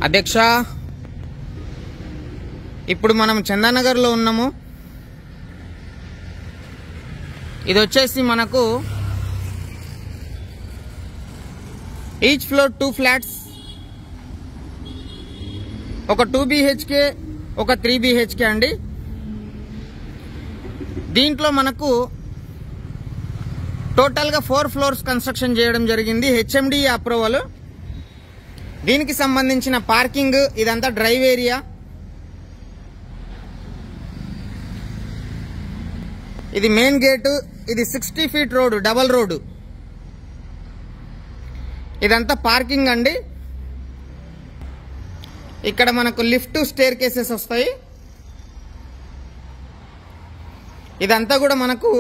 అధ్యక్ష, ఇప్పుడు మనం చందానగర్లో ఉన్నాము. ఇది వచ్చేసి మనకు ఈచ్ ఫ్లోర్ 2 ఫ్లాట్స్, ఒక 2 BHK, ఒక 3 BHK అండి. దీంట్లో మనకు టోటల్గా 4 ఫ్లోర్స్ కన్స్ట్రక్షన్ చేయడం జరిగింది. HMD approval. దీనికి సంబంధించిన పార్కింగ్, ఇదంతా డ్రైవ్ ఏరియా. ఇది మెయిన్ గేటు. ఇది 60 ఫీట్ రోడ్, డబల్ రోడ్డు. ఇదంతా పార్కింగ్ అండి. ఇక్కడ మనకు లిఫ్ట్, స్టేర్ కేసెస్ వస్తాయి. ఇదంతా కూడా మనకు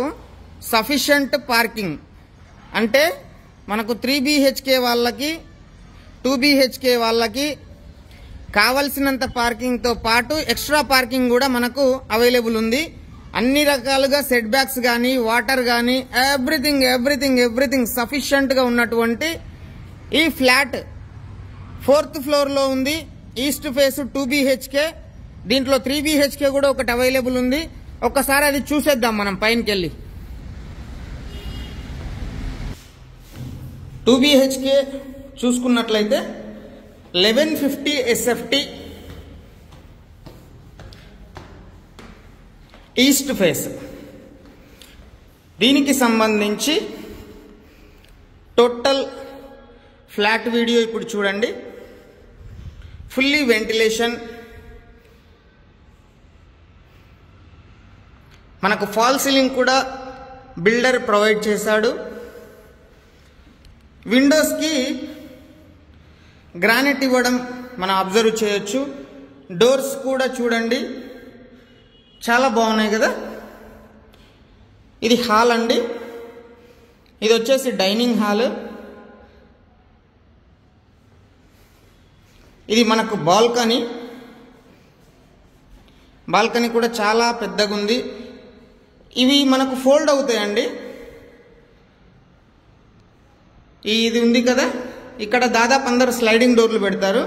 సఫిషియంట్ పార్కింగ్. అంటే మనకు 3 BHK వాళ్ళకి, 2 BHK వాళ్ళకి కావలసినంత పార్కింగ్తో పాటు ఎక్స్ట్రా పార్కింగ్ కూడా మనకు అవైలబుల్ ఉంది. అన్ని రకాలుగా సెట్ బ్యాక్స్ కానీ, వాటర్ కానీ, ఎవ్రీథింగ్ సఫిషియంట్గా ఉన్నటువంటి ఈ ఫ్లాట్ 4th ఫ్లోర్లో ఉంది. East face 2 BHK. దీంట్లో 3 BHK కూడా ఒకటి అవైలబుల్ ఉంది. ఒక్కసారి అది చూసేద్దాం మనం పైనకి వెళ్ళి. 2 BHK చూసుకున్నట్లయితే 1150 SFT ఈస్ట్ ఫేస్. దీనికి సంబంధించి టోటల్ ఫ్లాట్ వీడియో ఇప్పుడు చూడండి. ఫుల్లీ వెంటిలేషన్, మనకు ఫాల్ సీలింగ్ కూడా బిల్డర్ ప్రొవైడ్ చేశాడు. విండోస్కి గ్రానైట్ ఇవ్వడం మనం అబ్జర్వ్ చేయొచ్చు. డోర్స్ కూడా చూడండి, చాలా బాగున్నాయి కదా. ఇది హాల్ అండి. ఇది వచ్చేసి డైనింగ్ హాల్. ఇది మనకు బాల్కనీ. బాల్కనీ కూడా చాలా పెద్దగా ఉంది. ఇవి మనకు ఫోల్డ్ అవుతాయండి. ఇది ఉంది కదా, ఇక్కడ దాదాపు అందరు స్లైడింగ్ డోర్లు పెడతారు.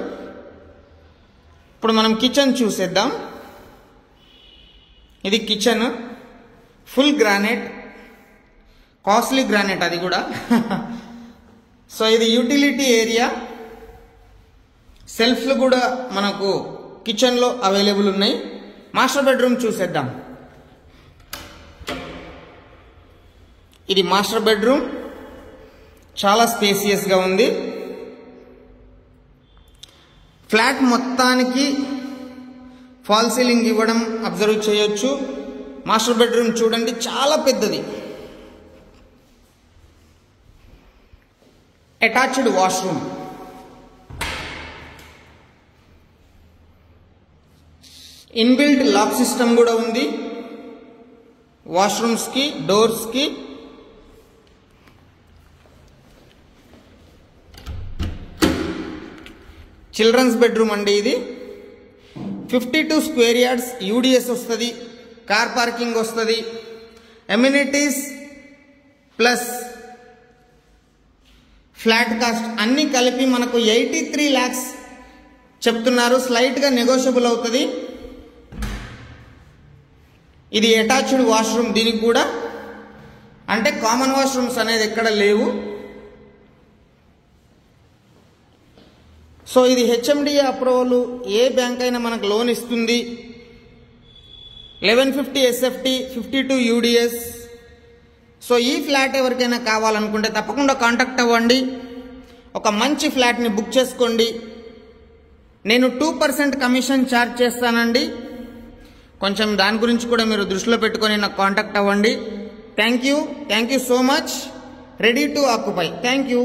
ఇప్పుడు మనం కిచెన్ చూసేద్దాం. ఇది kitchen, full granite, costly granite అది కూడా. సో ఇది యూటిలిటీ ఏరియా. సెల్ఫ్లు కూడా మనకు కిచెన్లో అవైలబుల్ ఉన్నాయి. మాస్టర్ బెడ్రూమ్ చూసేద్దాం. ఇది మాస్టర్ బెడ్రూమ్, చాలా స్పేసియస్గా ఉంది. ఫ్లాట్ మొత్తానికి ఫాల్ సీలింగ్ ఇవ్వడం అబ్జర్వ్ చేయొచ్చు. మాస్టర్ బెడ్రూమ్ చూడండి, చాలా పెద్దది. Attached washroom, inbuilt lock system కూడా ఉంది వాష్రూమ్స్కి, డోర్స్కి. చిల్డ్రన్స్ బెడ్రూమ్ అండి ఇది. 52 స్క్వేర్ యార్డ్స్, UDS వస్తుంది, కార్ పార్కింగ్ వస్తుంది, ఎమ్యూనిటీస్ ప్లస్ ఫ్లాట్ కాస్ట్ అన్నీ కలిపి మనకు 83 lakhs చెప్తున్నారు. స్లైట్గా నెగోషియబుల్ అవుతుంది. ఇది అటాచ్డ్ వాష్రూమ్. దీనికి కూడా అంటే కామన్ వాష్రూమ్స్ అనేది ఎక్కడ లేవు. సో ఇది HMD అప్రూవల్. ఏ బ్యాంక్ అయినా మనకు లోన్ ఇస్తుంది. 1150 SFT, 52 UDS. సో ఈ ఫ్లాట్ ఎవరికైనా కావాలనుకుంటే తప్పకుండా కాంటాక్ట్ అవ్వండి. ఒక మంచి ఫ్లాట్ని బుక్ చేసుకోండి. నేను 2% కమిషన్ ఛార్జ్ చేస్తానండి. కొంచెం దాని గురించి కూడా మీరు దృష్టిలో పెట్టుకొని నాకు కాంటాక్ట్ అవ్వండి. Thank you so much. Ready to occupy. Thank you.